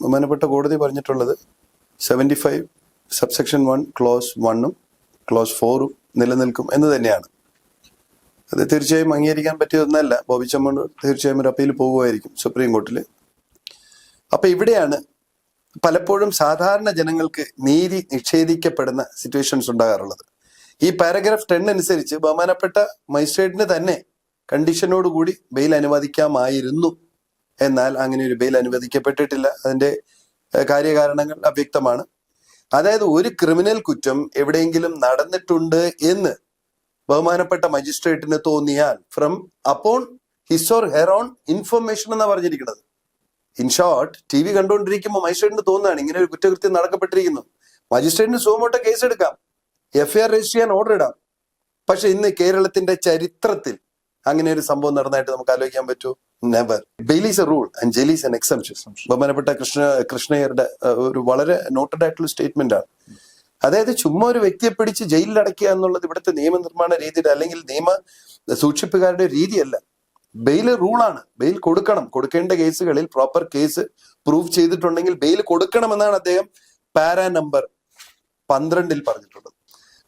ബഹുമാനപ്പെട്ട കോടതി പറഞ്ഞിട്ടുള്ളത് 75 സബ്സെക്ഷൻ 1 ക്ലോസ് 1 ക്ലോസ് 4 നിലനിൽക്കും എന്ന് തന്നെയാണ്. അത് തീർച്ചയായും അംഗീകരിക്കാൻ പറ്റിയതൊന്നല്ല. ബോബി ചെമ്മണ്ണൂർ തീർച്ചയായും ഒരു അപ്പീൽ പോകുമായിരിക്കും സുപ്രീം കോർട്ടിൽ. അപ്പൊ ഇവിടെയാണ് പലപ്പോഴും സാധാരണ ജനങ്ങൾക്ക് നീതി നിഷേധിക്കപ്പെടുന്ന സിറ്റുവേഷൻസ് ഉണ്ടാകാറുള്ളത്. ഈ പാരഗ്രാഫ് 10 അനുസരിച്ച് ബഹുമാനപ്പെട്ട മജിസ്ട്രേറ്റിന് തന്നെ കണ്ടീഷനോടുകൂടി ബെയിൽ അനുവദിക്കാമായിരുന്നു. എന്നാൽ അങ്ങനെ ഒരു ബെയിൽ അനുവദിക്കപ്പെട്ടിട്ടില്ല. അതിന്റെ കാര്യകാരണങ്ങൾ അവ്യക്തമാണ്. അതായത് ഒരു ക്രിമിനൽ കുറ്റം എവിടെയെങ്കിലും നടന്നിട്ടുണ്ട് എന്ന് ബഹുമാനപ്പെട്ട മജിസ്ട്രേറ്റിന് തോന്നിയാൽ from upon his or her own information എന്നാണ് പറഞ്ഞിരിക്കുന്നത്. ഇൻ ഷോർട്ട്, ടി വി കണ്ടുകൊണ്ടിരിക്കുമ്പോൾ മജിസ്ട്രേറ്റിന് തോന്നുകയാണ് ഇങ്ങനെ ഒരു കുറ്റകൃത്യം നടക്കപ്പെട്ടിരിക്കുന്നു, മജിസ്ട്രേറ്റിന് സുമോട്ടോ കേസ് എടുക്കാം, FIR രജിസ്റ്റർ ചെയ്യാൻ ഓർഡർ ഇടാം. പക്ഷെ ഇന്ന് കേരളത്തിന്റെ ചരിത്രത്തിൽ അങ്ങനെ ഒരു സംഭവം നടന്നായിട്ട് നമുക്ക് ആലോചിക്കാൻ പറ്റുമോ? Never. Bail is a rule and jail is an exception. ബഹുമാനപ്പെട്ട കൃഷ്ണയ്യരുടെ ഒരു വളരെ നോട്ടഡ് ആയിട്ടുള്ള സ്റ്റേറ്റ്മെന്റ് ആണ്. അതായത് ചുമ്മാ ഒരു വ്യക്തിയെ പിടിച്ച് ജയിലിൽ അടയ്ക്കുക എന്നുള്ളത് ഇവിടുത്തെ നിയമനിർമ്മാണ രീതിയുടെ അല്ലെങ്കിൽ നിയമ സൂക്ഷിപ്പുകാരുടെ രീതിയല്ല. ബെയിൽ റൂളാണ്. ബെയിൽ കൊടുക്കണം. കൊടുക്കേണ്ട കേസുകളിൽ പ്രോപ്പർ കേസ് പ്രൂവ് ചെയ്തിട്ടുണ്ടെങ്കിൽ ബെയിൽ കൊടുക്കണമെന്നാണ് അദ്ദേഹം പാരാ നമ്പർ 12 പറഞ്ഞിട്ടുള്ളത്.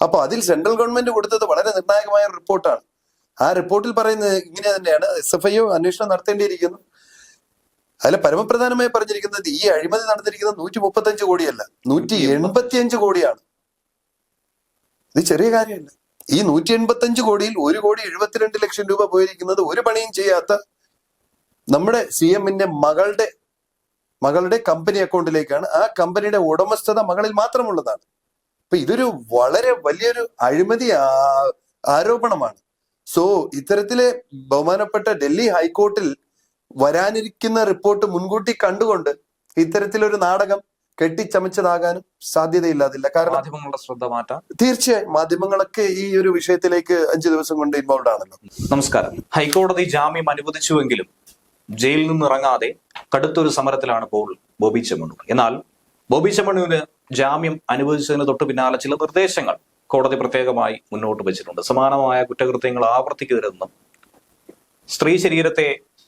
അപ്പൊ അതിൽ സെൻട്രൽ ഗവൺമെന്റ് കൊടുത്തത് വളരെ നിർണായകമായ റിപ്പോർട്ടാണ്. ആ റിപ്പോർട്ടിൽ പറയുന്നത് ഇങ്ങനെ തന്നെയാണ്. SFIO അന്വേഷണം നടത്തേണ്ടിയിരിക്കുന്നു. അതിൽ പരമപ്രധാനമായി പറഞ്ഞിരിക്കുന്നത് ഈ അഴിമതി നടന്നിരിക്കുന്നത് 135 കോടിയല്ല, 185 കോടിയാണ്. ഇത് ചെറിയ കാര്യമല്ല. ഈ 185 കോടിയിൽ 1,72,00,000 രൂപ പോയിരിക്കുന്നത് ഒരു പണിയും ചെയ്യാത്ത നമ്മുടെ CMന്റെ മകളുടെ കമ്പനി അക്കൗണ്ടിലേക്കാണ്. ആ കമ്പനിയുടെ ഉടമസ്ഥത മകളിൽ മാത്രമുള്ളതാണ്. അപ്പൊ ഇതൊരു വളരെ വലിയൊരു അഴിമതി ആരോപണമാണ്. സോ ഇത്തരത്തിലെ ബഹുമാനപ്പെട്ട ഡൽഹി ഹൈക്കോർട്ടിൽ വരാനിരിക്കുന്ന റിപ്പോർട്ട് മുൻകൂട്ടി കണ്ടുകൊണ്ട് ഇത്തരത്തിലൊരു നാടകം കെട്ടിച്ചമച്ചതാകാനും സാധ്യതയില്ലാതില്ല. കാരണം മാധ്യമങ്ങളുടെ ശ്രദ്ധ മാറ്റാം. തീർച്ചയായും മാധ്യമങ്ങളൊക്കെ ഈ ഒരു വിഷയത്തിലേക്ക് 5 ദിവസം കൊണ്ട് ഇൻവോൾവ് ആണല്ലോ. നമസ്കാരം. ഹൈക്കോടതി ജാമ്യം അനുവദിച്ചുവെങ്കിലും ജയിലിൽ നിന്ന് ഇറങ്ങാതെ കടുത്തൊരു സമരത്തിലാണ് ഇപ്പോൾ ബോബി ചെമ്മണ്ണൂർ. എന്നാൽ ബോബി ചെമ്മണ്ണൂരിന് ജാമ്യം അനുവദിച്ചതിന് തൊട്ടു പിന്നാലെ ചില നിർദ്ദേശങ്ങൾ കോടതി പ്രത്യേകമായി മുന്നോട്ട് വെച്ചിട്ടുണ്ട്. സമാനമായ കുറ്റകൃത്യങ്ങൾ ആവർത്തിക്കരുതെന്നും സ്ത്രീ ശരീരത്തെ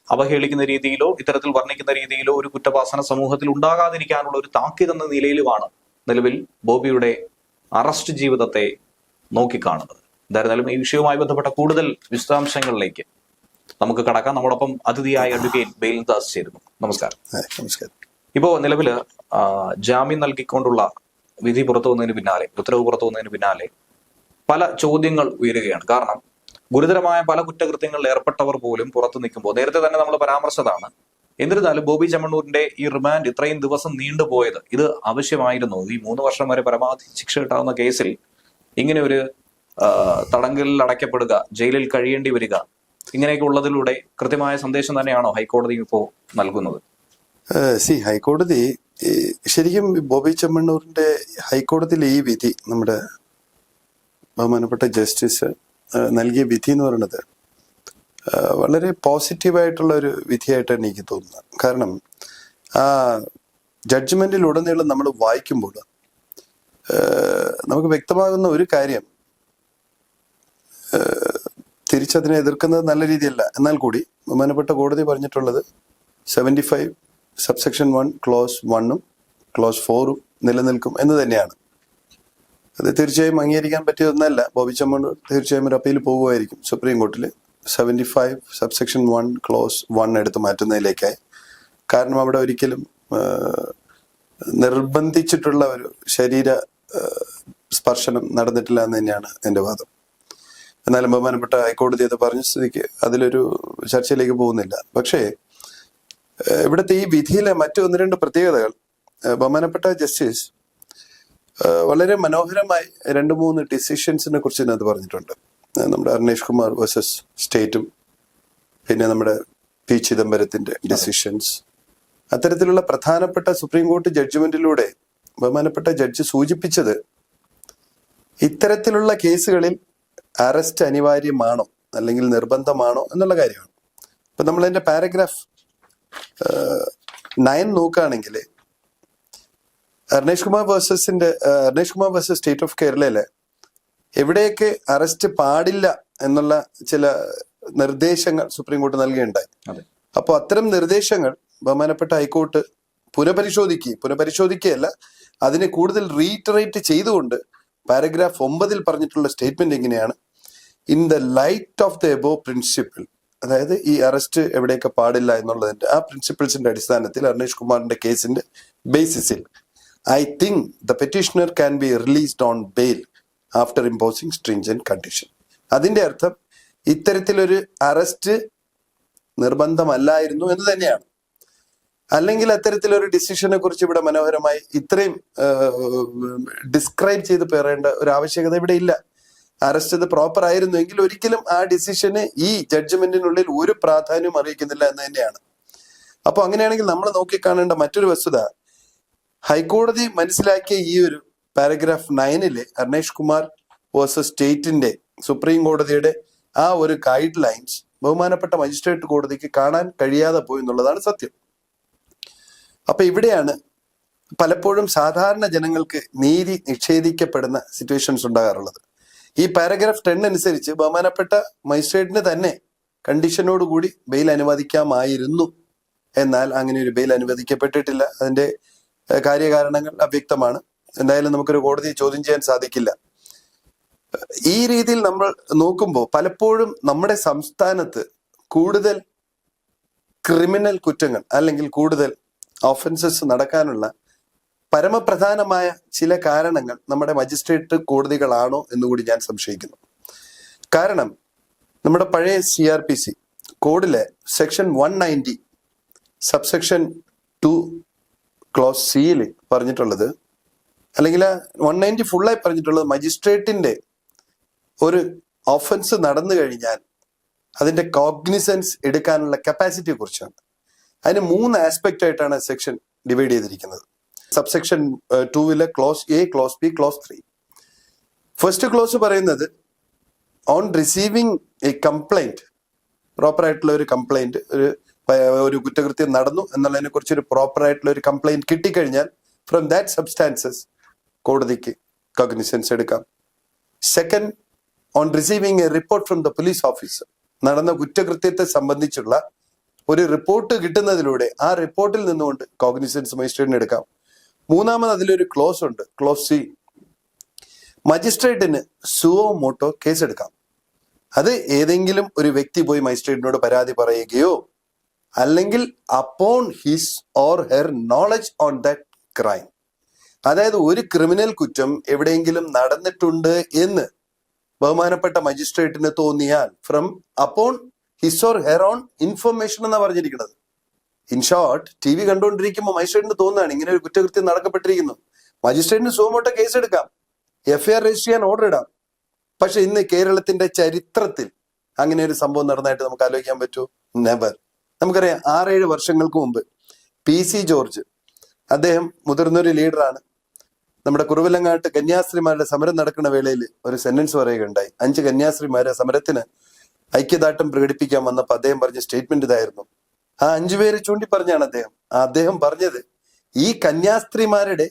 അവഹേളിക്കുന്ന രീതിയിലോ ഇത്തരത്തിൽ വർണ്ണിക്കുന്ന രീതിയിലോ ഒരു കുറ്റവാസന സമൂഹത്തിൽ ഉണ്ടാകാതിരിക്കാനുള്ള ഒരു താക്കീതെന്ന നിലയിലുമാണ് നിലവിൽ ബോബിയുടെ അറസ്റ്റ് ജീവിതത്തെ നോക്കിക്കാണുന്നത്. എന്തായിരുന്നാലും ഈ വിഷയവുമായി ബന്ധപ്പെട്ട കൂടുതൽ വിശദാംശങ്ങളിലേക്ക് നമുക്ക് കടക്കാം. നമ്മളൊപ്പം അതിഥിയായ അഡ്വക്കേറ്റ് ബെയിൽ ദാസ് ചേരുന്നു. നമസ്കാരം. നമസ്കാരം. ഇപ്പോ നിലവില് ജാമ്യം നൽകിക്കൊണ്ടുള്ള വിധി പുറത്തു വന്നതിന് പിന്നാലെ, ഉത്തരവ് പുറത്തു വന്നതിന് പിന്നാലെ പല ചോദ്യങ്ങൾ ഉയരുകയാണ്. കാരണം ഗുരുതരമായ പല കുറ്റകൃത്യങ്ങളിൽ ഏർപ്പെട്ടവർ പോലും പുറത്തു നിൽക്കുമ്പോൾ നേരത്തെ തന്നെ നമ്മൾ പരാമർശിച്ചതാണ്. എന്നിരുന്നാലും ബോബി ചെമ്മണ്ണൂരിന്റെ ഈ റിമാൻഡ് ഇത്രയും ദിവസം നീണ്ടുപോയത് ഇത് ആവശ്യമായിരുന്നു. ഈ 3 വർഷം വരെ പരമാവധി ശിക്ഷ കിട്ടാവുന്ന കേസിൽ ഇങ്ങനെ ഒരു തടങ്കലിൽ അടയ്ക്കപ്പെടുക, ജയിലിൽ കഴിയേണ്ടി വരിക, ഇങ്ങനെയൊക്കെ ഉള്ളതിലൂടെ കൃത്യമായ സന്ദേശം തന്നെയാണോ ഹൈക്കോടതി ഇപ്പോൾ നൽകുന്നത്? ഹൈക്കോടതി ശരിക്കും ബോബി ചെമ്മണ്ണൂരിന്റെ ഹൈക്കോടതിയിലെ ഈ വിധി, നമ്മുടെ ബഹുമാനപ്പെട്ട ജസ്റ്റിസ് നൽകിയ വിധി എന്ന് പറയുന്നത് വളരെ പോസിറ്റീവായിട്ടുള്ള ഒരു വിധിയായിട്ടാണ് എനിക്ക് തോന്നുന്നത്. കാരണം ആ ജഡ്ജ്മെന്റിലുടനീളം നമ്മൾ വായിക്കുമ്പോൾ നമുക്ക് വ്യക്തമാകുന്ന ഒരു കാര്യം, തിരിച്ചതിനെ എതിർക്കുന്നത് നല്ല രീതിയല്ല. എന്നാൽ കൂടി ബഹുമാനപ്പെട്ട കോടതി പറഞ്ഞിട്ടുള്ളത് 75 സബ്സെക്ഷൻ 1 ക്ലോസ് 1 ക്ലോസ് 4 നിലനിൽക്കും എന്ന് തന്നെയാണ്. അത് തീർച്ചയായും അംഗീകരിക്കാൻ പറ്റിയതൊന്നല്ല. ബോബി ചെമ്മണ്ണൂർ തീർച്ചയായും ഒരു അപ്പീൽ പോകുമായിരിക്കും സുപ്രീം കോർട്ടിൽ 75 സബ്സെക്ഷൻ 1 ക്ലോസ് 1 എടുത്ത് മാറ്റുന്നതിലേക്കായി. കാരണം അവിടെ ഒരിക്കലും നിർബന്ധിച്ചിട്ടുള്ള ഒരു ശരീര സ്പർശനം നടന്നിട്ടില്ല എന്ന് തന്നെയാണ് എൻ്റെ വാദം. എന്നാലും ബഹുമാനപ്പെട്ട ഹൈക്കോടതി അത് പറഞ്ഞ സ്ഥിതിക്ക് അതിലൊരു ചർച്ചയിലേക്ക് പോകുന്നില്ല. പക്ഷേ ഇവിടുത്തെ ഈ വിധിയിലെ മറ്റു 1-2 പ്രത്യേകതകൾ, ബഹുമാനപ്പെട്ട ജസ്റ്റിസ് വളരെ മനോഹരമായി 2-3 ഡിസിഷൻസിനെ കുറിച്ച് ഇതിനകത്ത് പറഞ്ഞിട്ടുണ്ട്. നമ്മുടെ അർണേഷ് കുമാർ വേഴ്സസ് സ്റ്റേറ്റും പിന്നെ നമ്മുടെ പി ചിദംബരത്തിന്റെ ഡിസിഷൻസ്, അത്തരത്തിലുള്ള പ്രധാനപ്പെട്ട സുപ്രീം കോടതി ജഡ്ജ്മെന്റിലൂടെ ബഹുമാനപ്പെട്ട ജഡ്ജി സൂചിപ്പിച്ചത് ഇത്തരത്തിലുള്ള കേസുകളിൽ അറസ്റ്റ് അനിവാര്യമാണോ അല്ലെങ്കിൽ നിർബന്ധമാണോ എന്നുള്ള കാര്യമാണ്. ഇപ്പൊ നമ്മൾ അതിന്റെ പാരഗ്രാഫ് 9 നോക്കുകയാണെങ്കിൽ Arnesh Kumar versus state of കേരളയിലെ എവിടെയൊക്കെ അറസ്റ്റ് പാടില്ല എന്നുള്ള ചില നിർദ്ദേശങ്ങൾ സുപ്രീം കോടതി നൽകുകയുണ്ടായി. അപ്പോൾ അത്തരം നിർദ്ദേശങ്ങൾ ബഹുമാനപ്പെട്ട ഹൈക്കോർട്ട് പുനഃപരിശോധിക്കുകയല്ല, അതിനെ കൂടുതൽ റീറ്ററേറ്റ് ചെയ്തുകൊണ്ട് പാരഗ്രാഫ് 9 പറഞ്ഞിട്ടുള്ള സ്റ്റേറ്റ്മെന്റ് എങ്ങനെയാണ്? In the light of the above principle, അതായത് ഈ അറസ്റ്റ് എവിടെയൊക്കെ പാടില്ല എന്നുള്ളതിന്റെ ആ പ്രിൻസിപ്പിൾസിന്റെ അടിസ്ഥാനത്തിൽ അർണേഷ് കുമാറിന്റെ കേസിന്റെ ബേസിസിൽ I think the petitioner can be released on bail after imposing stringent condition. അതിന്റെ അർത്ഥം ഇത്തരത്തിലൊരു അറസ്റ്റ് നിർബന്ധമല്ലായിരുന്നു എന്ന് തന്നെയാണ്. അല്ലെങ്കിൽ അത്തരത്തിലൊരു ഡിസിഷനെ കുറിച്ച് ഇവിടെ മനോഹരമായി ഇത്രയും ഡിസ്ക്രൈബ് ചെയ്ത് പറയേണ്ട ഒരു ആവശ്യകത ഇവിടെ ഇല്ല. അറസ്റ്റ് ഇത് പ്രോപ്പർ ആയിരുന്നുവെങ്കിൽ ഒരിക്കലും ആ ഡിസിഷന് ഈ ജഡ്ജ്മെന്റിനുള്ളിൽ ഒരു പ്രാധാന്യം അറിയിക്കുന്നില്ല എന്ന് തന്നെയാണ്. അപ്പൊ അങ്ങനെയാണെങ്കിൽ നമ്മൾ നോക്കിക്കാണേണ്ട മറ്റൊരു വസ്തുത, ഹൈക്കോടതി മനസ്സിലാക്കിയ ഈ ഒരു പാരഗ്രാഫ് 9 അർണേഷ് കുമാർ വേഴ്സസ് സ്റ്റേറ്റിന്റെ സുപ്രീം കോടതിയുടെ ആ ഒരു ഗൈഡ് ലൈൻസ് ബഹുമാനപ്പെട്ട മജിസ്ട്രേറ്റ് കോടതിക്ക് കാണാൻ കഴിയാതെ പോയി എന്നുള്ളതാണ് സത്യം. അപ്പൊ ഇവിടെയാണ് പലപ്പോഴും സാധാരണ ജനങ്ങൾക്ക് നീതി നിഷേധിക്കപ്പെടുന്ന സിറ്റുവേഷൻസ് ഉണ്ടാകാറുള്ളത്. ഈ പാരഗ്രാഫ് 10 അനുസരിച്ച് ബഹുമാനപ്പെട്ട മജിസ്ട്രേറ്റിന് തന്നെ കണ്ടീഷനോടുകൂടി ബെയിൽ അനുവദിക്കാമായിരുന്നു. എന്നാൽ അങ്ങനെ ഒരു ബെയിൽ അനുവദിക്കപ്പെട്ടിട്ടില്ല. അതിന്റെ കാര്യകാരണങ്ങൾ അവ്യക്തമാണ്. എന്തായാലും നമുക്കൊരു കോടതിയെ ചോദ്യം ചെയ്യാൻ സാധിക്കില്ല. ഈ രീതിയിൽ നമ്മൾ നോക്കുമ്പോൾ പലപ്പോഴും നമ്മുടെ സംസ്ഥാനത്ത് കൂടുതൽ ക്രിമിനൽ കുറ്റങ്ങൾ അല്ലെങ്കിൽ കൂടുതൽ ഓഫൻസസ് നടക്കാനുള്ള പരമപ്രധാനമായ ചില കാരണങ്ങൾ നമ്മുടെ മജിസ്ട്രേറ്റ് കോടതികളാണോ എന്നുകൂടി ഞാൻ സംശയിക്കുന്നു. കാരണം നമ്മുടെ പഴയ CRPC കോഡിലെ സെക്ഷൻ 190 സബ്സെക്ഷൻ 2 ക്ലോസ് സിയിൽ പറഞ്ഞിട്ടുള്ളത്, അല്ലെങ്കിൽ 190 ഫുള്ളായി പറഞ്ഞിട്ടുള്ളത്, മജിസ്ട്രേറ്റിന്റെ ഒരു ഓഫൻസ് നടന്നു കഴിഞ്ഞാൽ അതിന്റെ കോഗ്നിസൻസ് എടുക്കാനുള്ള കപ്പാസിറ്റിയെ കുറിച്ചാണ്. അതിന് 3 ആസ്പെക്ട് ആയിട്ടാണ് സെക്ഷൻ ഡിവൈഡ് ചെയ്തിരിക്കുന്നത്. Subsection 2 clause A, clause B, clause 3. First clause പറയുന്നത് on receiving a complaint, proper ആയിട്ടുള്ള ഒരു കംപ്ലൈന്റ്, ഒരു കുറ്റകൃത്യം നടന്നു എന്നുള്ളതിനെ കുറിച്ച് ഒരു പ്രോപ്പർ ആയിട്ടുള്ള ഒരു കംപ്ലൈന്റ് കിട്ടിക്കഴിഞ്ഞാൽ ഫ്രം ദാറ്റ് സബ്സ്റ്റാൻസസ് കോടതിക്ക് കോഗ്നിസൻസ് എടുക്കാം. Second, on receiving A report from the police officer, നടന്ന കുറ്റകൃത്യത്തെ സംബന്ധിച്ചുള്ള ഒരു റിപ്പോർട്ട് കിട്ടുന്നതിലൂടെ ആ റിപ്പോർട്ടിൽ നിന്നുകൊണ്ട് കോഗ്നിസൻസ് മജിസ്ട്രേറ്റിന് എടുക്കാം. മൂന്നാമത് അതിലൊരു ക്ലോസ് ഉണ്ട്, ക്ലോസ് സി, മജിസ്ട്രേറ്റിന് സുവോ മോട്ടോ കേസ് എടുക്കാം. അത് ഏതെങ്കിലും ഒരു വ്യക്തി പോയി മജിസ്ട്രേറ്റിനോട് പരാതി പറയുകയോ അല്ലെങ്കിൽ upon his or her knowledge on that crime, അതായത് ഒരു ക്രിമിനൽ കുറ്റം എവിടെയെങ്കിലും നടന്നിട്ടുണ്ട് എന്ന് ബഹുമാനപ്പെട്ട മജിസ്ട്രേറ്റിന് തോന്നിയാൽ from upon his or her own information എന്നാണ് പറഞ്ഞിരിക്കുന്നത്. ഇൻ ഷോർട്ട്, TV കണ്ടുകൊണ്ടിരിക്കുമ്പോൾ മജിസ്ട്രേറ്റിന് തോന്നുകയാണ് ഇങ്ങനെ ഒരു കുറ്റകൃത്യം നടക്കപ്പെട്ടിരിക്കുന്നു, മജിസ്ട്രേറ്റിന് സുവമോട്ടോ കേസ് എടുക്കാം, FIR രജിസ്റ്റർ ചെയ്യാൻ ഓർഡർ ഇടാം. പക്ഷെ ഇന്ന് കേരളത്തിന്റെ ചരിത്രത്തിൽ അങ്ങനെ ഒരു സംഭവം നടന്നതായിട്ട് നമുക്ക് ആലോചിക്കാൻ പറ്റുമോ? നെവർ. നമുക്കറിയാം 6-7 വർഷങ്ങൾക്ക് മുമ്പ് PC ജോർജ്, അദ്ദേഹം മുതിർന്നൊരു ലീഡറാണ്, നമ്മുടെ കുറുവിലങ്ങാട്ട് കന്യാസ്ത്രീമാരുടെ സമരം നടക്കുന്ന വേളയിൽ ഒരു സെന്റൻസ് പറയുകയുണ്ടായി. 5 കന്യാസ്ത്രീമാരെ സമരത്തിന് ഐക്യദാർഢ്യം പ്രകടിപ്പിക്കാൻ വന്നപ്പോൾ അദ്ദേഹം പറഞ്ഞ സ്റ്റേറ്റ്മെന്റ് ഇതായിരുന്നു. ആ 5 പേരെ ചൂണ്ടി പറഞ്ഞാണ് അദ്ദേഹം പറഞ്ഞത്, ഈ കന്യാസ്ത്രീമാരുടെ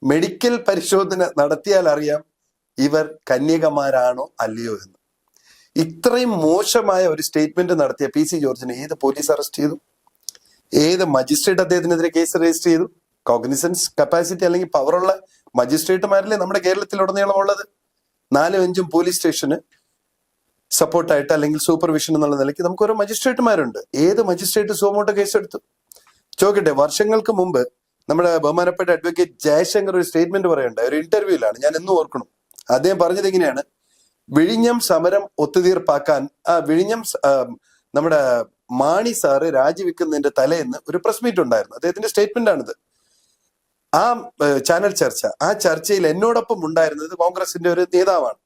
മെഡിക്കൽ പരിശോധന നടത്തിയാൽ അറിയാം ഇവർ കന്യകമാരാണോ അല്ലയോ എന്ന്. ഇത്രയും മോശമായ ഒരു സ്റ്റേറ്റ്മെന്റ് നടത്തിയ PC ജോർജിനെ ഏത് പോലീസ് അറസ്റ്റ് ചെയ്തു? ഏത് മജിസ്ട്രേറ്റ് അദ്ദേഹത്തിനെതിരെ കേസ് രജിസ്റ്റർ ചെയ്തു? കോഗ്നിസൻസ് കപ്പാസിറ്റി അല്ലെങ്കിൽ പവറുള്ള മജിസ്ട്രേറ്റുമാരല്ലേ നമ്മുടെ കേരളത്തിലുടനീളം ഉള്ളത്. 4-5 പോലീസ് സ്റ്റേഷന് സപ്പോർട്ടായിട്ട് അല്ലെങ്കിൽ സൂപ്പർവിഷൻ എന്നുള്ള നിലയ്ക്ക് നമുക്ക് ഓരോ മജിസ്ട്രേറ്റുമാരുണ്ട്. ഏത് മജിസ്ട്രേറ്റ് സുവമോട്ടോ കേസ് എടുത്തു? ചോദിക്കട്ടെ, വർഷങ്ങൾക്ക് മുമ്പ് നമ്മുടെ ബഹുമാനപ്പെട്ട അഡ്വക്കേറ്റ് ജയശങ്കർ ഒരു സ്റ്റേറ്റ്മെന്റ് പറയുന്നുണ്ട്, ഒരു ഇന്റർവ്യൂവിലാണ്, ഞാൻ എന്നും ഓർക്കണം. അദ്ദേഹം പറഞ്ഞത് എങ്ങനെയാണ്, വിഴിഞ്ഞം സമരം ഒത്തുതീർപ്പാക്കാൻ നമ്മുടെ മാണി സാറ് രാജിവെക്കുന്നതിന്റെ തലേന്ന് ഒരു പ്രസ് മീറ്റ് ഉണ്ടായിരുന്നു. അദ്ദേഹത്തിന്റെ സ്റ്റേറ്റ്മെന്റ് ആണിത്. ആ ചാനൽ ചർച്ച, ആ ചർച്ചയിൽ എന്നോടൊപ്പം ഉണ്ടായിരുന്നത് കോൺഗ്രസിന്റെ ഒരു നേതാവാണ്.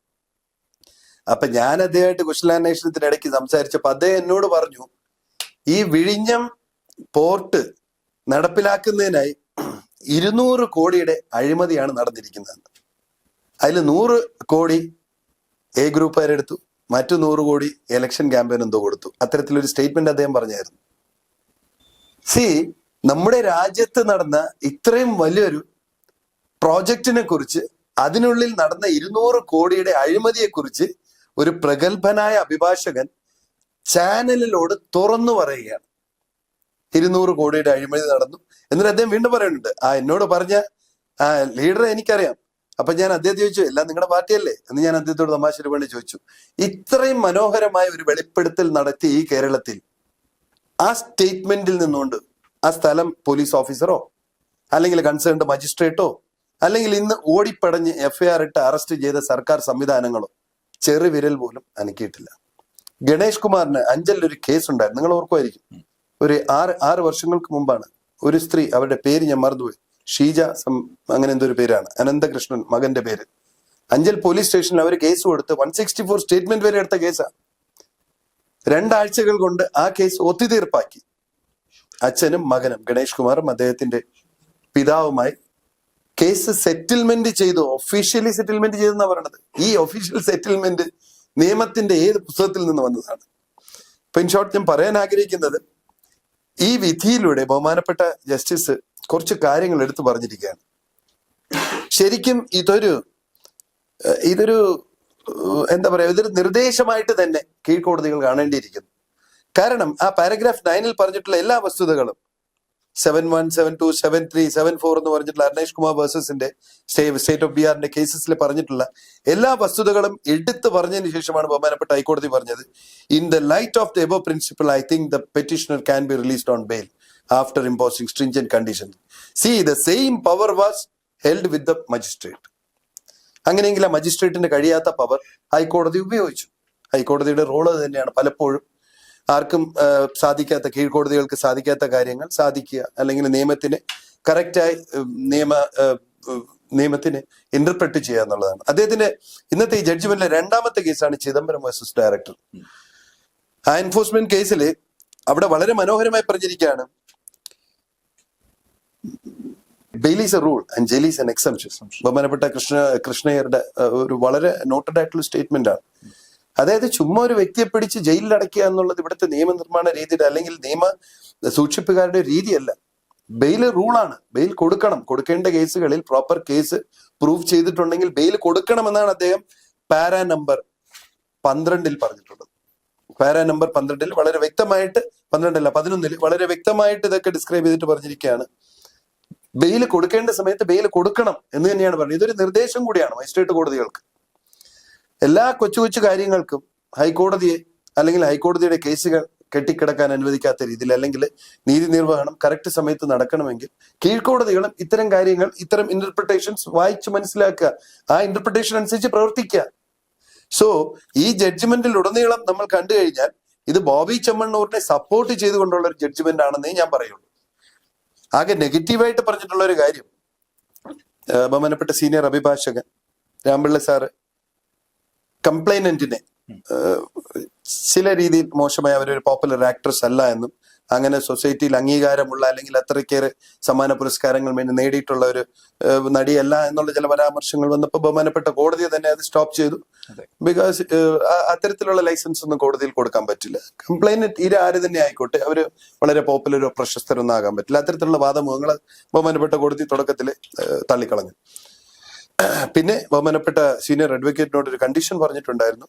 അപ്പൊ ഞാൻ അദ്ദേഹമായിട്ട് കുശലാന്വേഷണത്തിന് ഇടയ്ക്ക് സംസാരിച്ചപ്പോ അദ്ദേഹം എന്നോട് പറഞ്ഞു, ഈ വിഴിഞ്ഞം പോർട്ട് നടപ്പിലാക്കുന്നതിനായി 200 കോടിയുടെ അഴിമതിയാണ് നടന്നിരിക്കുന്നത്. അതിൽ 100 കോടി എ ഗ്രൂപ്പുകാരെടുത്തു, മറ്റു 100 കോടി ഇലക്ഷൻ ക്യാമ്പയിൻ എന്തോ കൊടുത്തു. അത്തരത്തിലൊരു സ്റ്റേറ്റ്മെന്റ് അദ്ദേഹം പറഞ്ഞായിരുന്നു. നമ്മുടെ രാജ്യത്ത് നടന്ന ഇത്രയും വലിയൊരു പ്രോജക്റ്റിനെ കുറിച്ച്, അതിനുള്ളിൽ നടന്ന 200 കോടിയുടെ അഴിമതിയെ കുറിച്ച് ഒരു പ്രഗത്ഭനായ അഭിഭാഷകൻ ചാനലിനോട് തുറന്നു പറയുകയാണ്. 200 കോടിയുടെ അഴിമതി നടന്നു. എന്നിട്ട് അദ്ദേഹം വീണ്ടും പറയുന്നുണ്ട്, എന്നോട് പറഞ്ഞ ലീഡറെ എനിക്കറിയാം. അപ്പൊ ഞാൻ അദ്ദേഹത്തെ ചോദിച്ചു, എല്ലാം നിങ്ങളുടെ പാർട്ടിയല്ലേ എന്ന് ഞാൻ അദ്ദേഹത്തോട് തമാശ വേണ്ടി ചോദിച്ചു. ഇത്രയും മനോഹരമായ ഒരു വെളിപ്പെടുത്തൽ നടത്തി ഈ കേരളത്തിൽ ആ സ്റ്റേറ്റ്മെന്റിൽ നിന്നുകൊണ്ട് ആ സ്ഥലം പോലീസ് ഓഫീസറോ അല്ലെങ്കിൽ കൺസേൺഡ് മജിസ്ട്രേറ്റോ അല്ലെങ്കിൽ ഇന്ന് ഓടിപ്പടഞ്ഞ് FIR ഇട്ട് അറസ്റ്റ് ചെയ്ത സർക്കാർ സംവിധാനങ്ങളോ ചെറുവിരൽ പോലും അനക്കിയിട്ടില്ല. ഗണേഷ് കുമാറിന് അഞ്ചലിൽ ഒരു കേസ് ഉണ്ടായിരുന്നു, നിങ്ങൾ ഓർക്കുമായിരിക്കും. ഒരു 6 വർഷങ്ങൾക്ക് മുമ്പാണ്. ഒരു സ്ത്രീ, അവരുടെ പേര് ഞാൻ മറന്നുപോയി, ഷീജ അങ്ങനെ എന്തൊരു പേരാണ്, അനന്തകൃഷ്ണൻ മകന്റെ പേര്. അഞ്ചൽ പോലീസ് സ്റ്റേഷനിൽ അവർ കേസ് കൊടുത്ത് 164 സ്റ്റേറ്റ്മെന്റ് വരെ എടുത്ത കേസാണ്. 2 ആഴ്ചകൾ കൊണ്ട് ആ കേസ് ഒത്തുതീർപ്പാക്കി. അച്ഛനും മകനും ഗണേഷ് കുമാറും അദ്ദേഹത്തിന്റെ പിതാവുമായി കേസ് സെറ്റിൽമെന്റ് ചെയ്തു. ഒഫീഷ്യലി സെറ്റിൽമെന്റ് ചെയ്തെന്നാ പറയണത്. ഈ ഒഫീഷ്യൽ സെറ്റിൽമെന്റ് നിയമത്തിന്റെ ഏത് പുസ്തകത്തിൽ നിന്ന് വന്നതാണ്? ഇപ്പൊ ഇൻ ഷോർട്ട് ഞാൻ പറയാൻ ആഗ്രഹിക്കുന്നത്, ഈ വിധിയിലൂടെ ബഹുമാനപ്പെട്ട ജസ്റ്റിസ് കുറച്ച് കാര്യങ്ങൾ എടുത്തു പറഞ്ഞിരിക്കുകയാണ്. ശരിക്കും ഇതൊരു എന്താ പറയാ, ഇതൊരു നിർദ്ദേശമായിട്ട് തന്നെ കീഴ്ക്കോടതികൾ കാണേണ്ടിയിരിക്കുന്നു. കാരണം ആ പാരഗ്രാഫ് 9 പറഞ്ഞിട്ടുള്ള എല്ലാ വസ്തുതകളും 71, 72, 73, 74 എന്ന് പറഞ്ഞിട്ടുള്ള അർണേഷ് കുമാർ വേഴ്സസിന്റെ സ്റ്റേറ്റ് ഓഫ് ബിഹാറിന്റെ കേസസിൽ പറഞ്ഞിട്ടുള്ള എല്ലാ വസ്തുതകളും എടുത്തു പറഞ്ഞതിന് ശേഷമാണ് ബഹുമാനപ്പെട്ട ഹൈക്കോടതി പറഞ്ഞത്, in the light of the above principle I think the petitioner can be released on bail after imposing stringent conditions. See the same power was held with the magistrate. അങ്ങനെയെങ്കിൽ ആ മജിസ്ട്രേറ്റിന് കഴിയാത്ത പവർ ഹൈക്കോടതി ഉപയോഗിച്ചു. ഹൈക്കോടതിയുടെ റോള് തന്നെയാണ് പലപ്പോഴും ആർക്കും സാധിക്കാത്ത, കീഴ്ക്കോടതികൾക്ക് സാധിക്കാത്ത കാര്യങ്ങൾ സാധിക്കുക, അല്ലെങ്കിൽ നിയമത്തിന് കറക്റ്റായി നിയമത്തിന് ഇന്റർപ്രറ്റ് ചെയ്യുക എന്നുള്ളതാണ്. അദ്ദേഹത്തിന്റെ ഇന്നത്തെ ഈ ജഡ്ജ്മെന്റിലെ 2ാമത്തെ കേസാണ് ചിദംബരം വേഴ്സസ് ഡയറക്ടർ. ആ എൻഫോഴ്സ്മെന്റ് കേസിൽ അവിടെ വളരെ മനോഹരമായി പറഞ്ഞിരിക്കുകയാണ്, bail is a rule and jail is an exemption. ബഹുമാനപ്പെട്ട കൃഷ്ണയ്യരുടെ ഒരു വളരെ നോട്ടഡ് ആയിട്ടുള്ള സ്റ്റേറ്റ്മെന്റ് ആണ്. അതായത് ചുമ്മാ ഒരു വ്യക്തിയെ പിടിച്ച് ജയിലിൽ അടയ്ക്കുക എന്നുള്ളത് ഇവിടുത്തെ നിയമനിർമ്മാണ രീതിയുടെ അല്ലെങ്കിൽ നിയമ സൂക്ഷിപ്പുകാരുടെ രീതിയല്ല. ബെയിൽ റൂളാണ്. ബെയിൽ കൊടുക്കണം. കൊടുക്കേണ്ട കേസുകളിൽ പ്രോപ്പർ കേസ് പ്രൂവ് ചെയ്തിട്ടുണ്ടെങ്കിൽ ബെയിൽ കൊടുക്കണമെന്നാണ് അദ്ദേഹം പാരാ നമ്പർ 12 പറഞ്ഞിട്ടുള്ളത്. പാരാ നമ്പർ 12 വളരെ വ്യക്തമായിട്ട്, 11 വളരെ വ്യക്തമായിട്ട് ഇതൊക്കെ ഡിസ്ക്രൈബ് ചെയ്തിട്ട് പറഞ്ഞിരിക്കുകയാണ്, ബെയിൽ കൊടുക്കേണ്ട സമയത്ത് ബെയിൽ കൊടുക്കണം എന്ന് തന്നെയാണ് പറഞ്ഞത്. ഇതൊരു നിർദ്ദേശം കൂടിയാണ് മജിസ്ട്രേറ്റ് കോടതികൾക്ക്. എല്ലാ കൊച്ചു കൊച്ചു കാര്യങ്ങൾക്കും ഹൈക്കോടതിയെ അല്ലെങ്കിൽ ഹൈക്കോടതിയുടെ കേസുകൾ കെട്ടിക്കിടക്കാൻ അനുവദിക്കാത്ത രീതിയിൽ, അല്ലെങ്കിൽ നീതി നിർവഹണം കറക്റ്റ് സമയത്ത് നടക്കണമെങ്കിൽ കീഴ്ക്കോടതികളും ഇത്തരം കാര്യങ്ങൾ, ഇത്തരം ഇന്റർപ്രിട്ടേഷൻസ് വായിച്ച് മനസ്സിലാക്കുക, ആ ഇന്റർപ്രിട്ടേഷൻ അനുസരിച്ച് പ്രവർത്തിക്കുക. സോ ഈ ജഡ്ജ്മെന്റിൽ ഉടനീളം നമ്മൾ കണ്ടു കഴിഞ്ഞാൽ ഇത് ബോബി ചെമ്മണ്ണൂരിനെ സപ്പോർട്ട് ചെയ്തുകൊണ്ടുള്ള ഒരു ജഡ്ജ്മെന്റ് ആണെന്നേ ഞാൻ പറയുള്ളൂ. ആകെ നെഗറ്റീവായിട്ട് പറഞ്ഞിട്ടുള്ള ഒരു കാര്യം, ബഹുമാനപ്പെട്ട സീനിയർ അഭിഭാഷകൻ രാംപിള്ള സാറ് കംപ്ലൈനന്റിനെ ചില രീതിയിൽ മോശമായി, അവരൊരു പോപ്പുലർ ആക്ട്രസ് അല്ല എന്നും അങ്ങനെ സൊസൈറ്റിയിൽ അംഗീകാരമുള്ള അല്ലെങ്കിൽ അത്രയ്ക്കേറെ സമ്മാന പുരസ്കാരങ്ങൾ നേടിയിട്ടുള്ള ഒരു നടിയല്ല എന്നുള്ള ചില പരാമർശങ്ങൾ വന്നപ്പോൾ ബഹുമാനപ്പെട്ട കോടതി തന്നെ അത് സ്റ്റോപ്പ് ചെയ്തു. ബിക്കോസ് അത്തരത്തിലുള്ള ലൈസൻസ് ഒന്നും കോടതിയിൽ കൊടുക്കാൻ പറ്റില്ല. കംപ്ലൈനന്റ് ആര് തന്നെ ആയിക്കോട്ടെ, അവര് വളരെ പോപ്പുലരോ പ്രശസ്തരൊന്നും ആകാൻ പറ്റില്ല. അത്തരത്തിലുള്ള വാദമുഖങ്ങൾ ബഹുമാനപ്പെട്ട കോടതി തുടക്കത്തിൽ തള്ളിക്കളഞ്ഞു. പിന്നെ ബഹുമാനപ്പെട്ട സീനിയർ അഡ്വക്കേറ്റിനോട് ഒരു കണ്ടീഷൻ പറഞ്ഞിട്ടുണ്ടായിരുന്നു,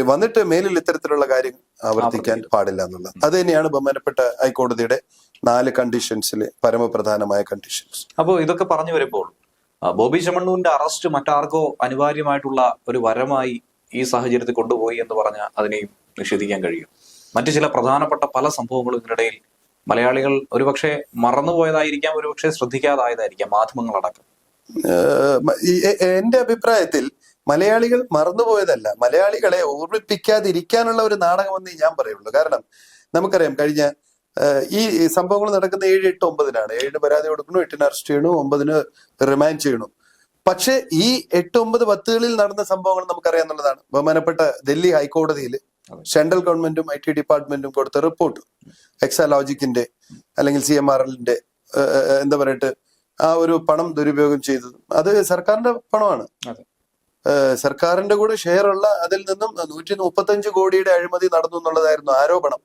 വന്നിട്ട് മേലിൽ ഇത്തരത്തിലുള്ള കാര്യം ആവർത്തിക്കാൻ പാടില്ല എന്നുള്ളത്. അത് തന്നെയാണ് ബഹുമാനപ്പെട്ട ഹൈക്കോടതിയുടെ 4 കണ്ടീഷൻസിൽ പരമപ്രധാനമായ കണ്ടീഷൻസ്. അപ്പോൾ ഇതൊക്കെ പറഞ്ഞു വരുമ്പോൾ ബോബി ചെമ്മണ്ണൂരിന്റെ അറസ്റ്റ് മറ്റാർക്കോ അനിവാര്യമായിട്ടുള്ള ഒരു വരമായി ഈ സാഹചര്യത്തിൽ കൊണ്ടുപോയി എന്ന് പറഞ്ഞാൽ അതിനെയും നിഷേധിക്കാൻ കഴിയും. മറ്റു ചില പ്രധാനപ്പെട്ട പല സംഭവങ്ങളും ഇതിനിടയിൽ മലയാളികൾ ഒരുപക്ഷെ മറന്നുപോയതായിരിക്കാം, ഒരുപക്ഷെ ശ്രദ്ധിക്കാതായതായിരിക്കാം, മാധ്യമങ്ങളടക്കം. എന്റെ അഭിപ്രായത്തിൽ മലയാളികൾ മറന്നുപോയതല്ല, മലയാളികളെ ഓർമ്മിപ്പിക്കാതിരിക്കാനുള്ള ഒരു നാടകമെന്ന് ഞാൻ പറയുള്ളൂ. കാരണം നമുക്കറിയാം, കഴിഞ്ഞ ഈ സംഭവങ്ങൾ നടക്കുന്ന 7, 8, 9-നാണ്. 7 പരാതി കൊടുക്കുന്നു, 8 അറസ്റ്റ് ചെയ്യണു, 9 റിമാൻഡ് ചെയ്യണു. പക്ഷെ ഈ 8, 9, 10 നടന്ന സംഭവങ്ങൾ നമുക്കറിയാന്നുള്ളതാണ്. ബഹുമാനപ്പെട്ട ഡൽഹി ഹൈക്കോടതിയിൽ സെൻട്രൽ ഗവൺമെന്റും IT ഡിപ്പാർട്ട്മെന്റും കൊടുത്ത റിപ്പോർട്ട്, എക്സാലോജിക്കിന്റെ അല്ലെങ്കിൽ CMRL-ന്റെ എന്താ പറയട്ടെ, ആ ഒരു പണം ദുരുപയോഗം ചെയ്തത് അത് സർക്കാരിന്റെ പണമാണ്. സർക്കാരിന്റെ കൂടെ ഷെയർ ഉള്ള അതിൽ നിന്നും 135 കോടിയുടെ അഴിമതി നടന്നു എന്നുള്ളതായിരുന്നു ആരോപണം.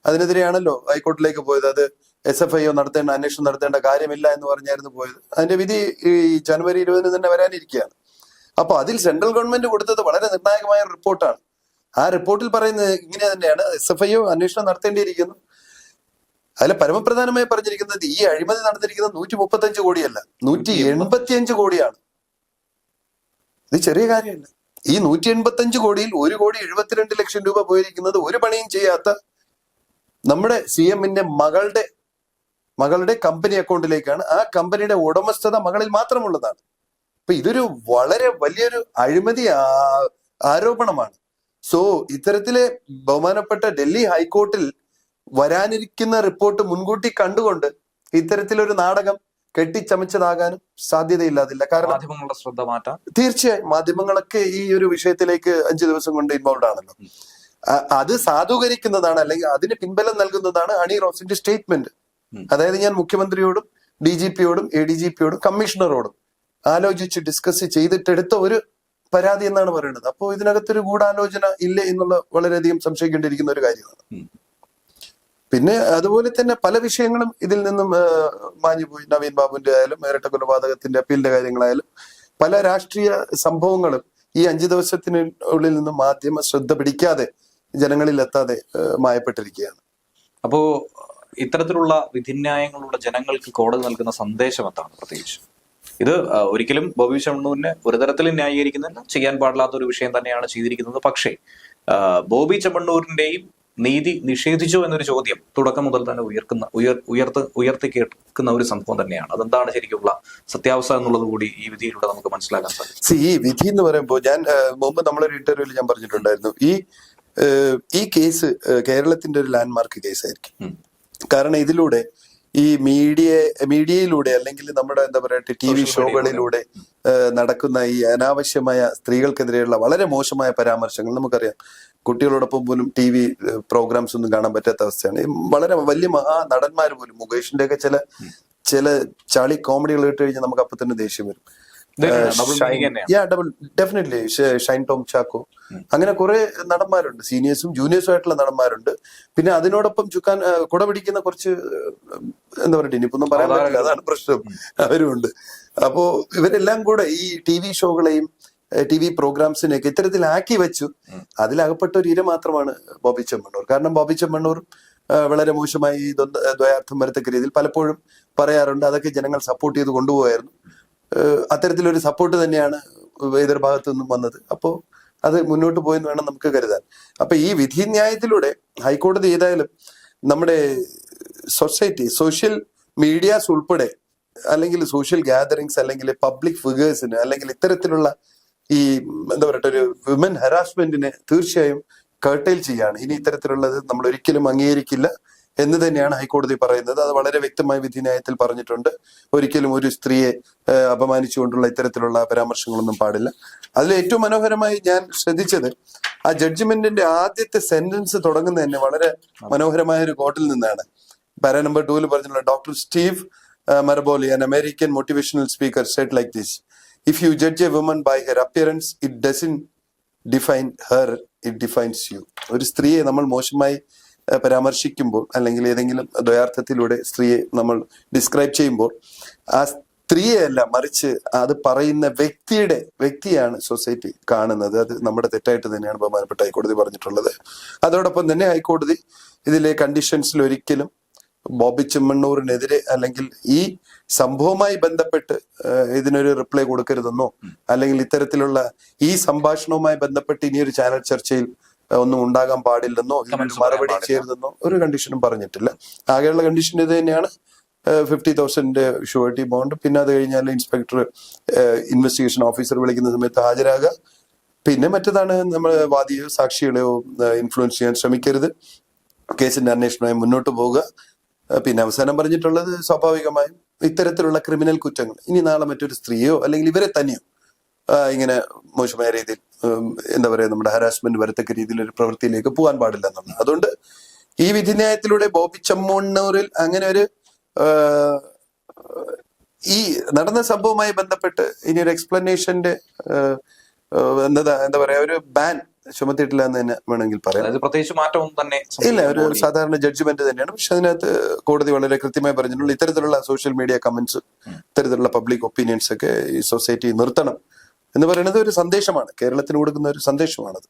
അതിനെതിരെയാണല്ലോ ഹൈക്കോർട്ടിലേക്ക് പോയത്. അത് SFIO അന്വേഷണം നടത്തേണ്ട കാര്യമില്ല എന്ന് പറഞ്ഞായിരുന്നു പോയത്. അതിന്റെ വിധി ഈ ജനുവരി 20 തന്നെ വരാനിരിക്കുകയാണ്. അപ്പൊ അതിൽ സെൻട്രൽ ഗവൺമെന്റ് കൊടുത്തത് വളരെ നിർണായകമായ റിപ്പോർട്ടാണ്. ആ റിപ്പോർട്ടിൽ പറയുന്നത് ഇങ്ങനെ തന്നെയാണ്, SFIO അന്വേഷണം നടത്തേണ്ടിയിരിക്കുന്നു. അതിലെ പരമപ്രധാനമായി പറഞ്ഞിരിക്കുന്നത് ഈ അഴിമതി നടന്നിരിക്കുന്നത് 135 കോടിയല്ല, 185 കോടിയാണ്. ഇത് ചെറിയ കാര്യമല്ല. ഈ 185 കോടിയിൽ 1,72,00,000 രൂപ പോയിരിക്കുന്നത് ഒരു പണിയും ചെയ്യാത്ത നമ്മുടെ CM-ന്റെ മകളുടെ കമ്പനി അക്കൗണ്ടിലേക്കാണ്. ആ കമ്പനിയുടെ ഉടമസ്ഥത മകളിൽ മാത്രമുള്ളതാണ്. അപ്പൊ ഇതൊരു വളരെ വലിയൊരു അഴിമതി ആരോപണമാണ്. സോ ഇത്തരത്തിലെ ബഹുമാനപ്പെട്ട ഡൽഹി ഹൈക്കോർട്ടിൽ വരാനിരിക്കുന്ന റിപ്പോർട്ട് മുൻകൂട്ടി കണ്ടുകൊണ്ട് ഇത്തരത്തിലൊരു നാടകം കെട്ടിച്ചമച്ചതാകാനും സാധ്യതയില്ലാതില്ല. കാരണം മാധ്യമങ്ങളുടെ ശ്രദ്ധ മാറ്റാൻ തീർച്ചയായും മാധ്യമങ്ങളൊക്കെ ഈ ഒരു വിഷയത്തിലേക്ക് 5 ദിവസം കൊണ്ട് ഇൻവോൾവ് ആണല്ലോ. അത് സാധൂകരിക്കുന്നതാണ്, അല്ലെങ്കിൽ അതിന് പിൻബലം നൽകുന്നതാണ് ഹണി റോസിന്റെ സ്റ്റേറ്റ്മെന്റ്. അതായത് ഞാൻ മുഖ്യമന്ത്രിയോടും DGP-യോടും ADGP-യോടും കമ്മീഷണറോടും ആലോചിച്ച് ഡിസ്കസ് ചെയ്തിട്ടെടുത്ത ഒരു പരാതി എന്നാണ് പറയുന്നത്. അപ്പോൾ ഇതിനകത്തൊരു ഗൂഢാലോചന ഇല്ലേ എന്നുള്ള വളരെയധികം സംശയിക്കേണ്ടിയിരിക്കുന്ന ഒരു കാര്യമാണ്. പിന്നെ അതുപോലെ തന്നെ പല വിഷയങ്ങളും ഇതിൽ നിന്നും മാഞ്ഞുപോയി. നവീൻ ബാബുവിന്റെ ആയാലും ഇരട്ട കൊലപാതകത്തിന്റെ അപ്പീലിന്റെ കാര്യങ്ങളായാലും പല രാഷ്ട്രീയ സംഭവങ്ങളും ഈ 5 ദിവസത്തിനുള്ളിൽ നിന്നും മാധ്യമ ശ്രദ്ധ പിടിക്കാതെ ജനങ്ങളിൽ എത്താതെ മായപ്പെട്ടിരിക്കുകയാണ്. അപ്പോ ഇത്തരത്തിലുള്ള വിധിന്യായങ്ങളുള്ള ജനങ്ങൾക്ക് കോടതി നൽകുന്ന സന്ദേശം എന്താണ്? പ്രത്യേകിച്ച് ഇത് ഒരിക്കലും ബോബി ചെമ്മണ്ണൂരിനെ ഒരു തരത്തിലും ന്യായീകരിക്കുന്നില്ല, ചെയ്യാൻ പാടില്ലാത്ത ഒരു വിഷയം തന്നെയാണ് ചെയ്തിരിക്കുന്നത്. പക്ഷേ ബോബി ചെമ്മണ്ണൂരിന്റെയും നീതി നിഷേധിച്ചു എന്നൊരു ചോദ്യം തുടക്കം മുതൽ തന്നെ ഉയർത്തി കേൾക്കുന്ന ഒരു സംഭവം തന്നെയാണ്. അതെന്താണ് ശരിക്കുള്ള സത്യാവസ്ഥ എന്നുള്ളത് കൂടി ഈ വിധിയിലൂടെ നമുക്ക് മനസ്സിലാക്കാൻ സാധിക്കും. ഈ വിധി എന്ന് പറയുമ്പോൾ ഞാൻ മുമ്പ് നമ്മളൊരു ഇന്റർവ്യൂവിൽ ഞാൻ പറഞ്ഞിട്ടുണ്ടായിരുന്നു, ഈ കേസ് കേരളത്തിന്റെ ഒരു ലാൻഡ്മാർക്ക് കേസായിരിക്കും. കാരണം ഇതിലൂടെ ഈ മീഡിയയിലൂടെ അല്ലെങ്കിൽ നമ്മുടെ എന്താ പറയുക TV ഷോകളിലൂടെ നടക്കുന്ന ഈ അനാവശ്യമായ സ്ത്രീകൾക്കെതിരെയുള്ള വളരെ മോശമായ പരാമർശങ്ങൾ, നമുക്കറിയാം കുട്ടികളോടൊപ്പം പോലും TV പ്രോഗ്രാംസ് ഒന്നും കാണാൻ പറ്റാത്ത അവസ്ഥയാണ്. വളരെ വലിയ നടന്മാർ പോലും, മുകേഷിന്റെ ഒക്കെ ചില ചളി കോമഡികൾ ഇട്ട് കഴിഞ്ഞാൽ നമുക്ക് അപ്പൊ തന്നെ ദേഷ്യം വരും. ഡെഫിനറ്റ്ലി ഷൈൻ ടോം ചാക്കോ, അങ്ങനെ കുറെ നടന്മാരുണ്ട്, സീനിയേഴ്സും ജൂനിയേഴ്സും ആയിട്ടുള്ള നടന്മാരുണ്ട്. പിന്നെ അതിനോടൊപ്പം കുട പിടിക്കുന്ന കുറച്ച് എന്താ പറയുക, ഇനിയിപ്പൊന്നും പറയാൻ പറ്റില്ല, അതാണ് പ്രശ്നം, അവരുമുണ്ട്. അപ്പോ ഇവരെല്ലാം കൂടെ ഈ TV ഷോകളെയും TV പ്രോഗ്രാംസിനെയൊക്കെ ഇത്തരത്തിലാക്കി വെച്ചു. അതിലകപ്പെട്ട ഒരു ഇര മാത്രമാണ് ബോബി ചെമ്മണ്ണൂർ. കാരണം ബോബി ചെമ്മണ്ണൂർ വളരെ മോശമായി ദ്വയാർത്ഥം വരത്തക്ക രീതിയിൽ പലപ്പോഴും പറയാറുണ്ട്. അതൊക്കെ ജനങ്ങൾ സപ്പോർട്ട് ചെയ്ത് കൊണ്ടുപോയായിരുന്നു. അത്തരത്തിലൊരു സപ്പോർട്ട് തന്നെയാണ് എതിർഭാഗത്തു നിന്നും വന്നത്. അപ്പോൾ അത് മുന്നോട്ട് പോയെന്ന് വേണം നമുക്ക് കരുതാൻ. അപ്പൊ ഈ വിധിന്യായത്തിലൂടെ ഹൈക്കോടതി ഏതായാലും നമ്മുടെ സൊസൈറ്റി, സോഷ്യൽ മീഡിയാസ് ഉൾപ്പെടെ, അല്ലെങ്കിൽ സോഷ്യൽ ഗ്യാതറിങ്സ്, അല്ലെങ്കിൽ പബ്ലിക് ഫിഗേഴ്സിന്, അല്ലെങ്കിൽ ഇത്തരത്തിലുള്ള ഈ എന്താ പറയട്ടെ ഒരു വിമൻ ഹരാസ്മെന്റിനെ തീർച്ചയായും കർട്ടൈൽ ചെയ്യാണ്. ഇനി ഇത്തരത്തിലുള്ളത് നമ്മൾ ഒരിക്കലും അംഗീകരിക്കില്ല എന്ന് തന്നെയാണ് ഹൈക്കോടതി പറയുന്നത്. അത് വളരെ വ്യക്തമായ വിധിന്യായത്തിൽ പറഞ്ഞിട്ടുണ്ട്. ഒരിക്കലും ഒരു സ്ത്രീയെ അപമാനിച്ചുകൊണ്ടുള്ള ഇത്തരത്തിലുള്ള പരാമർശങ്ങളൊന്നും പാടില്ല. അതിൽ ഏറ്റവും മനോഹരമായി ഞാൻ ശ്രദ്ധിച്ചത് ആ ജഡ്ജ്മെന്റിന്റെ ആദ്യത്തെ സെന്റൻസ് തുടങ്ങുന്നത് തന്നെ വളരെ മനോഹരമായ ഒരു കോട്ടിൽ നിന്നാണ്. പാര നമ്പർ 2 പറഞ്ഞിട്ടുള്ള doctor Steve Maraboli, an American motivational speaker, said like this: if you judge a woman by her appearance, it doesn't define her, it defines you. ഒരു സ്ത്രീയെ നമ്മൾ മോശമായി പരാമർശിക്കുമ്പോൾ, അല്ലെങ്കിൽ ഏതെങ്കിലും ദ്വയാർത്ഥത്തിലൂടെ സ്ത്രീയെ നമ്മൾ ഡിസ്ക്രൈബ് ചെയ്യുമ്പോൾ, ആ സ്ത്രീയെയല്ല മറിച്ച് അത് പറയുന്ന വ്യക്തിയാണ് സൊസൈറ്റി കാണുന്നത്. അത് നമ്മുടെ തെറ്റായിട്ട് തന്നെയാണ് ബഹുമാനപ്പെട്ട ഹൈക്കോടതി പറഞ്ഞിട്ടുള്ളത്. അതോടൊപ്പം തന്നെ ഹൈക്കോടതി ഇതിലെ കണ്ടീഷൻസിൽ ഒരിക്കലും ബോബി ചെമ്മണ്ണൂരിനെതിരെ അല്ലെങ്കിൽ ഈ സംഭവവുമായി ബന്ധപ്പെട്ട് ഇതിനൊരു റിപ്ലൈ കൊടുക്കരുതെന്നോ, അല്ലെങ്കിൽ ഇത്തരത്തിലുള്ള ഈ സംഭാഷണവുമായി ബന്ധപ്പെട്ട് ഇനിയൊരു ചാനൽ ചർച്ചയിൽ ഒന്നും ഉണ്ടാകാൻ പാടില്ലെന്നോ, മറുപടി ചെയ്യരുതെന്നോ ഒരു കണ്ടീഷനും പറഞ്ഞിട്ടില്ല. ആകെയുള്ള കണ്ടീഷൻ ഇത് തന്നെയാണ്, 50,000 ഷുവർട്ടി ബോണ്ട്. പിന്നെ അത് കഴിഞ്ഞാൽ ഇൻസ്പെക്ടർ ഇൻവെസ്റ്റിഗേഷൻ ഓഫീസർ വിളിക്കുന്ന സമയത്ത് ഹാജരാകുക. പിന്നെ മറ്റേതാണ്, നമ്മൾ വാദിയോ സാക്ഷികളെയോ ഇൻഫ്ലുവൻസ് ചെയ്യാൻ ശ്രമിക്കരുത്, കേസിന്റെ അന്വേഷണമായി മുന്നോട്ട് പോവുക. പിന്നെ അവസാനം പറഞ്ഞിട്ടുള്ളത് സ്വാഭാവികമായും ഇത്തരത്തിലുള്ള ക്രിമിനൽ കുറ്റങ്ങൾ ഇനി നാളെ മറ്റൊരു സ്ത്രീയോ അല്ലെങ്കിൽ ഇവരെ തന്നെയോ ഇങ്ങനെ മോശമായ രീതിയിൽ എന്താ പറയുക നമ്മുടെ ഹരാസ്മെന്റ് വരത്തക്ക രീതിയിൽ ഒരു പ്രവൃത്തിയിലേക്ക് പോകാൻ പാടില്ല എന്നുള്ളത്. അതുകൊണ്ട് ഈ വിധിന്യായത്തിലൂടെ ബോബി ചെമ്മണ്ണൂരിൽ അങ്ങനെ ഒരു ഈ നടന്ന സംഭവവുമായി ബന്ധപ്പെട്ട് ഇനി ഒരു എക്സ്പ്ലനേഷന്റെ എന്താ പറയാ ഒരു ബാൻ ചുമത്തിയിട്ടില്ല എന്ന് തന്നെ വേണമെങ്കിൽ പറയാം. പ്രത്യേകിച്ച് മാറ്റമൊന്നും തന്നെ ഇല്ല, ഒരു സാധാരണ ജഡ്ജ്മെന്റ് തന്നെയാണ്. പക്ഷെ അതിനകത്ത് കോടതി വളരെ കൃത്യമായി പറഞ്ഞിട്ടുള്ള ഇത്തരത്തിലുള്ള സോഷ്യൽ മീഡിയ കമന്റ്സ്, ഇത്തരത്തിലുള്ള പബ്ലിക് ഒപ്പീനിയൻസ് ഒക്കെ ഈ സൊസൈറ്റി നിർത്തണം എന്ന് പറയുന്നത് ഒരു സന്ദേശമാണ്, കേരളത്തിന് കൊടുക്കുന്ന ഒരു സന്ദേശമാണത്.